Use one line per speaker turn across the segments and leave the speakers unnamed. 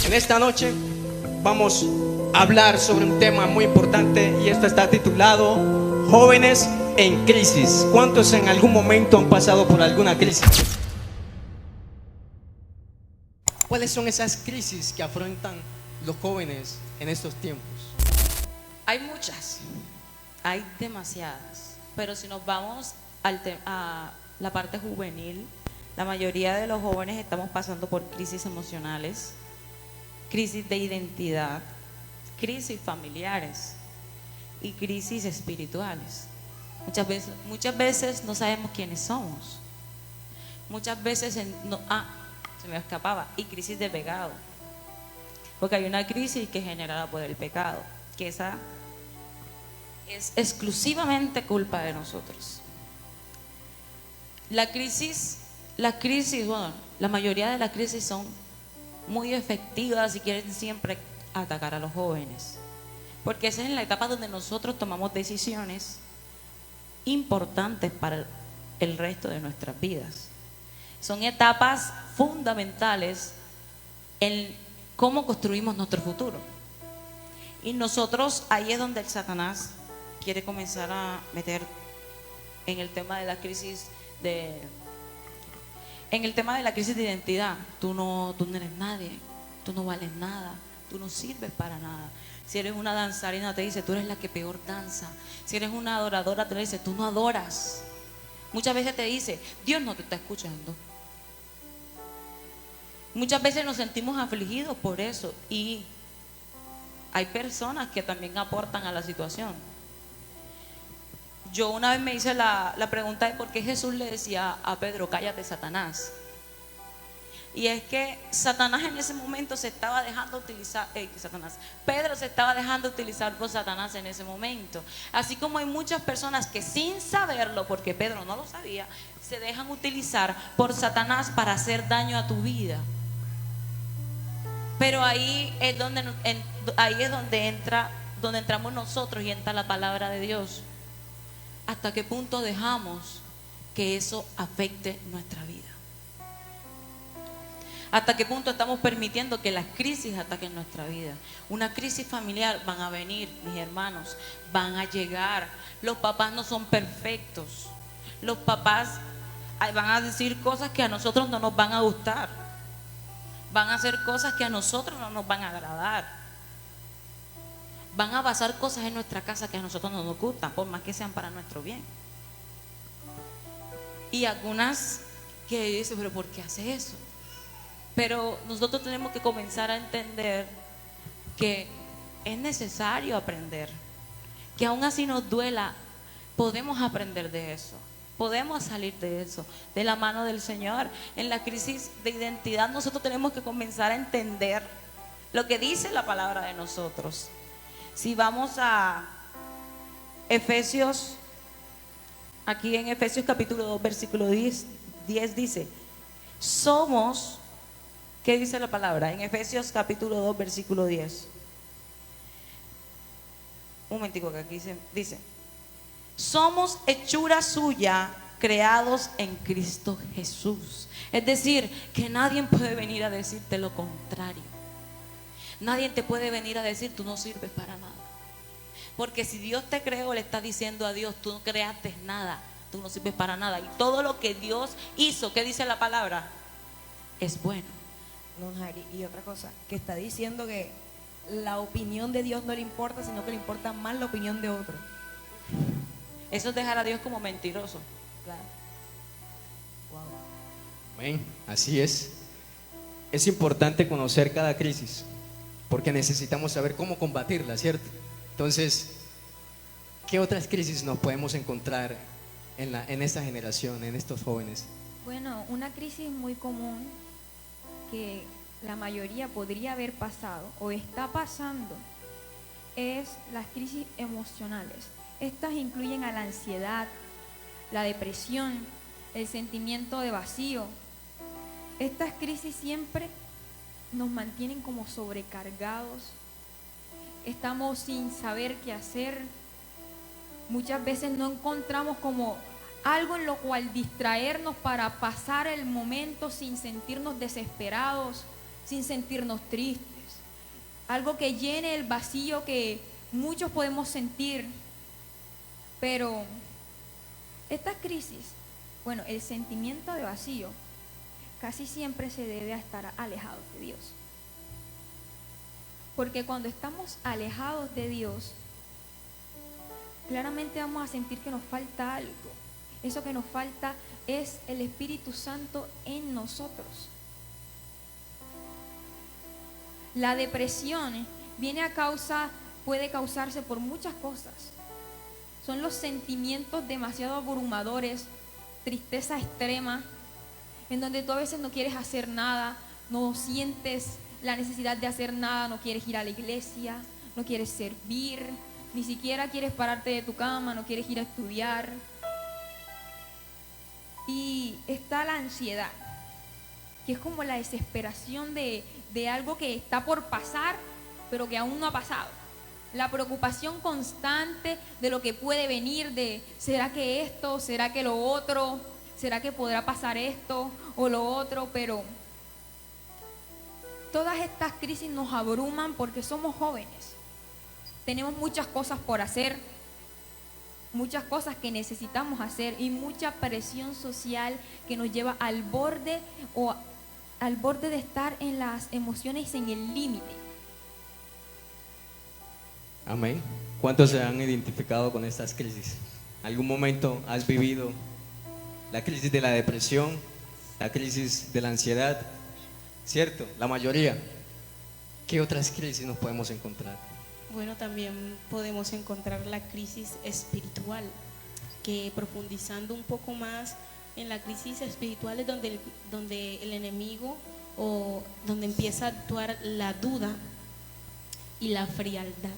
En esta noche vamos a hablar sobre un tema muy importante y esto está titulado Jóvenes en crisis. ¿Cuántos en algún momento han pasado por alguna crisis? ¿Cuáles son esas crisis que afrontan los jóvenes en estos tiempos?
Hay muchas, hay demasiadas, pero si nos vamos a la parte juvenil, la mayoría de los jóvenes estamos pasando por crisis emocionales, crisis de identidad, crisis familiares y crisis espirituales. Muchas veces no sabemos quiénes somos. Muchas veces se me escapaba, y crisis de pecado. Porque hay una crisis que es generada por el pecado, que esa es exclusivamente culpa de nosotros. La mayoría de las crisis son muy efectivas y quieren siempre atacar a los jóvenes, porque esa es la etapa donde nosotros tomamos decisiones importantes para el resto de nuestras vidas. Son etapas fundamentales en cómo construimos nuestro futuro. Y nosotros, ahí es donde el Satanás quiere comenzar a meter en el tema de la crisis de identidad. Tú no eres nadie, tú no vales nada, tú no sirves para nada. Si eres una danzarina, te dice, tú eres la que peor danza. Si eres una adoradora, te dice, tú no adoras. Muchas veces te dice, Dios no te está escuchando. Muchas veces nos sentimos afligidos por eso, y hay personas que también aportan a la situación. Yo una vez me hice la pregunta de por qué Jesús le decía a Pedro, cállate, Satanás. Y es que Satanás en ese momento se estaba dejando utilizar, Pedro se estaba dejando utilizar por Satanás en ese momento. Así como hay muchas personas que sin saberlo, porque Pedro no lo sabía, se dejan utilizar por Satanás para hacer daño a tu vida. Pero ahí es donde entramos nosotros y entra la palabra de Dios. ¿Hasta qué punto dejamos que eso afecte nuestra vida? ¿Hasta qué punto estamos permitiendo que las crisis ataquen nuestra vida? Una crisis familiar van a venir, mis hermanos, van a llegar. Los papás no son perfectos. Los papás van a decir cosas que a nosotros no nos van a gustar. Van a hacer cosas que a nosotros no nos van a agradar. Van a pasar cosas en nuestra casa que a nosotros no nos gustan, por más que sean para nuestro bien. Y algunas que dicen, pero ¿por qué hace eso? Pero nosotros tenemos que comenzar a entender que es necesario aprender, que aún así nos duela, podemos aprender de eso, podemos salir de eso, de la mano del Señor. En la crisis de identidad nosotros tenemos que comenzar a entender lo que dice la palabra de nosotros. Si vamos a Efesios, aquí en Efesios capítulo 2, versículo 10 dice, somos, ¿qué dice la palabra? En Efesios capítulo 2, versículo 10. Un momentico que aquí dice, somos hechura suya, creados en Cristo Jesús. Es decir, que nadie puede venir a decirte lo contrario. Nadie te puede venir a decir tú no sirves para nada. Porque si Dios te creó, le está diciendo a Dios, tú no creaste nada, tú no sirves para nada. Y todo lo que Dios hizo, ¿qué dice la palabra? Es bueno.
No, Jari, y otra cosa, que está diciendo que la opinión de Dios no le importa, sino que le importa más la opinión de otro.
Eso es dejar a Dios como mentiroso.
Claro. Wow.
Amén, así es. Es importante conocer cada crisis, porque necesitamos saber cómo combatirla, ¿cierto? Entonces, ¿qué otras crisis nos podemos encontrar en esta generación, en estos jóvenes?
Bueno, una crisis muy común que la mayoría podría haber pasado o está pasando es las crisis emocionales. Estas incluyen a la ansiedad, la depresión, el sentimiento de vacío. Estas crisis siempre nos mantienen como sobrecargados. Estamos sin saber qué hacer. Muchas veces no encontramos como algo en lo cual distraernos para pasar el momento sin sentirnos desesperados, sin sentirnos tristes. algo que llene el vacío que muchos podemos sentir. Pero esta crisis, bueno, el sentimiento de vacío casi siempre se debe a estar alejados de Dios. Porque cuando estamos alejados de Dios, claramente vamos a sentir que nos falta algo. Eso que nos falta es el Espíritu Santo en nosotros. La depresión puede causarse por muchas cosas. Son los sentimientos demasiado abrumadores, tristeza extrema, en donde tú a veces no quieres hacer nada, no sientes la necesidad de hacer nada, no quieres ir a la iglesia, no quieres servir, ni siquiera quieres pararte de tu cama, no quieres ir a estudiar. Y está la ansiedad, que es como la desesperación de algo que está por pasar, pero que aún no ha pasado. La preocupación constante de lo que puede venir, de ¿será que esto? ¿Será que lo otro? ¿Será que podrá pasar esto o lo otro? Pero todas estas crisis nos abruman porque somos jóvenes. Tenemos muchas cosas por hacer, muchas cosas que necesitamos hacer y mucha presión social que nos lleva al borde de estar en las emociones en el límite.
Amén. ¿Cuántos se han identificado con estas crisis? ¿Algún momento has vivido la crisis de la depresión, la crisis de la ansiedad? ¿Cierto? La mayoría. ¿Qué otras crisis nos podemos encontrar?
Bueno, también podemos encontrar la crisis espiritual, que profundizando un poco más en la crisis espiritual es donde el enemigo o donde empieza a actuar la duda y la frialdad.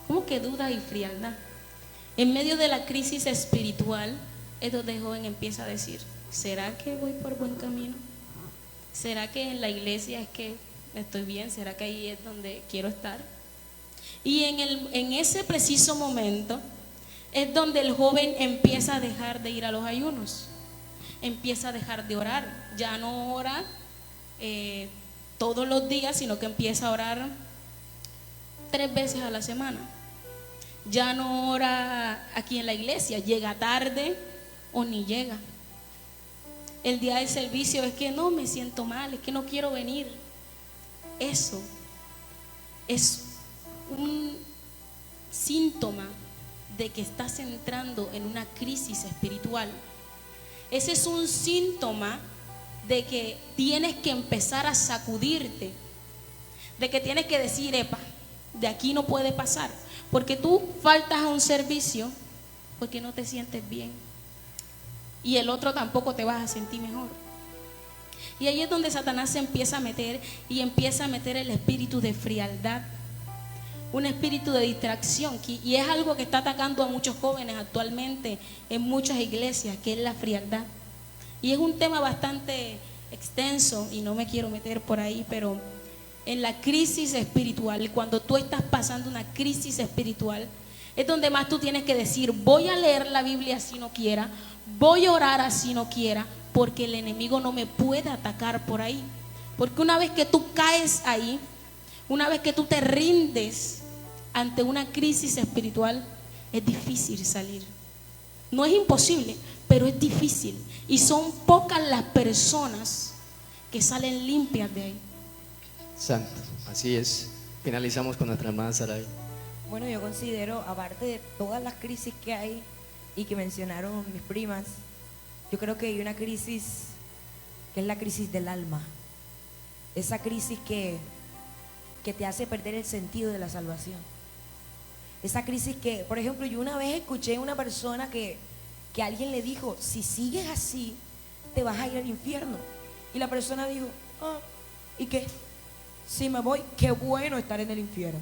¿Cómo que duda y frialdad? En medio de la crisis espiritual es donde el joven empieza a decir, ¿será que voy por buen camino? ¿Será que en la iglesia es que estoy bien? ¿Será que ahí es donde quiero estar? Y en ese preciso momento es donde el joven empieza a dejar de ir a los ayunos, empieza a dejar de orar. Ya no ora todos los días, sino que empieza a orar 3 veces a la semana. Ya no ora aquí en la iglesia, llega tarde o ni llega. El día del servicio es que no, me siento mal, es que no quiero venir. Eso es un síntoma de que estás entrando en una crisis espiritual. Ese es un síntoma de que tienes que empezar a sacudirte, de que tienes que decir, epa, de aquí no puede pasar, porque tú faltas a un servicio porque no te sientes bien y el otro tampoco te vas a sentir mejor. Y ahí es donde Satanás se empieza a meter y empieza a meter el espíritu de frialdad, un espíritu de distracción, y es algo que está atacando a muchos jóvenes actualmente en muchas iglesias, que es la frialdad. Y es un tema bastante extenso y no me quiero meter por ahí, pero en la crisis espiritual, cuando tú estás pasando una crisis espiritual, es donde más tú tienes que decir, voy a leer la Biblia así no quiera, voy a orar así no quiera, porque el enemigo no me puede atacar por ahí. Porque una vez que tú caes ahí, una vez que tú te rindes ante una crisis espiritual, es difícil salir. No es imposible, pero es difícil. Y son pocas las personas que salen limpias de ahí.
Santo, así es. Finalizamos con nuestra hermana Saray.
Bueno, yo considero, aparte de todas las crisis que hay y que mencionaron mis primas, yo creo que hay una crisis que es la crisis del alma. Esa crisis que te hace perder el sentido de la salvación. Esa crisis que, por ejemplo, yo una vez escuché a una persona que alguien le dijo, si sigues así, te vas a ir al infierno. Y la persona dijo, ¿y qué? Si me voy, qué bueno estar en el infierno.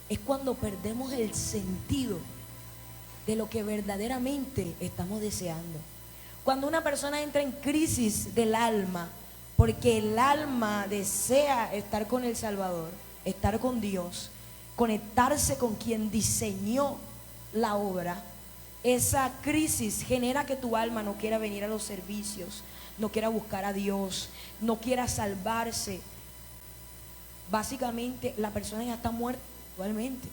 Es cuando perdemos el sentido de lo que verdaderamente estamos deseando. Cuando una persona entra en crisis del alma, porque el alma desea estar con el Salvador, estar con Dios, conectarse con quien diseñó la obra, esa crisis genera que tu alma no quiera venir a los servicios, no quiera buscar a Dios, no quiera salvarse. básicamente la persona ya está muerta actualmente.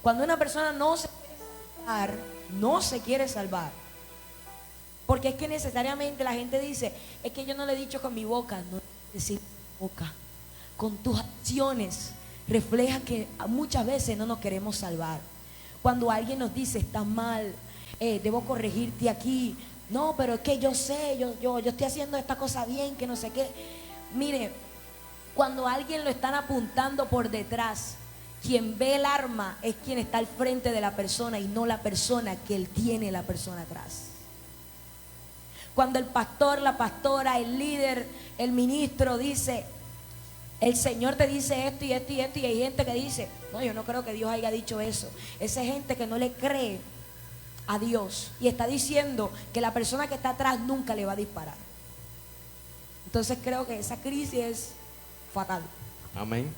Cuando una persona no se quiere salvar, no se quiere salvar. Porque es que necesariamente la gente dice, es que yo no lo he dicho con mi boca, no decir con mi boca. Con tus acciones refleja que muchas veces no nos queremos salvar. Cuando alguien nos dice, estás mal, debo corregirte aquí. No, pero es que yo sé, yo estoy haciendo esta cosa bien, que no sé qué. Mire, cuando a alguien lo están apuntando por detrás, quien ve el arma es quien está al frente de la persona y no la persona que él tiene la persona atrás. Cuando el pastor, la pastora, el líder, el ministro dice, el Señor te dice esto y esto y esto, y hay gente que dice, no, yo no creo que Dios haya dicho eso. Esa gente que no le cree a Dios y está diciendo que la persona que está atrás nunca le va a disparar. Entonces creo que esa crisis es fatal.
Amén.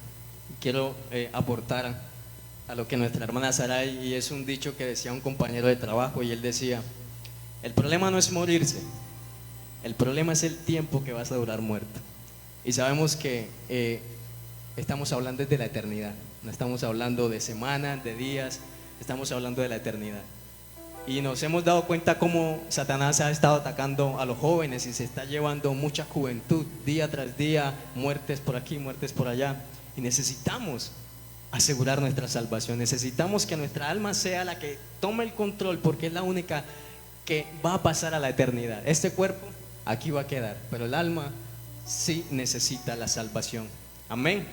Quiero aportar a lo que nuestra hermana Saray, y es un dicho que decía un compañero de trabajo, y él decía, el problema no es morirse, el problema es el tiempo que vas a durar muerto. Y sabemos que estamos hablando desde la eternidad, no estamos hablando de semanas, de días, estamos hablando de la eternidad. Y nos hemos dado cuenta cómo Satanás ha estado atacando a los jóvenes y se está llevando mucha juventud día tras día, muertes por aquí, muertes por allá. Y necesitamos asegurar nuestra salvación, necesitamos que nuestra alma sea la que tome el control, porque es la única que va a pasar a la eternidad. Este cuerpo aquí va a quedar, pero el alma sí necesita la salvación. Amén.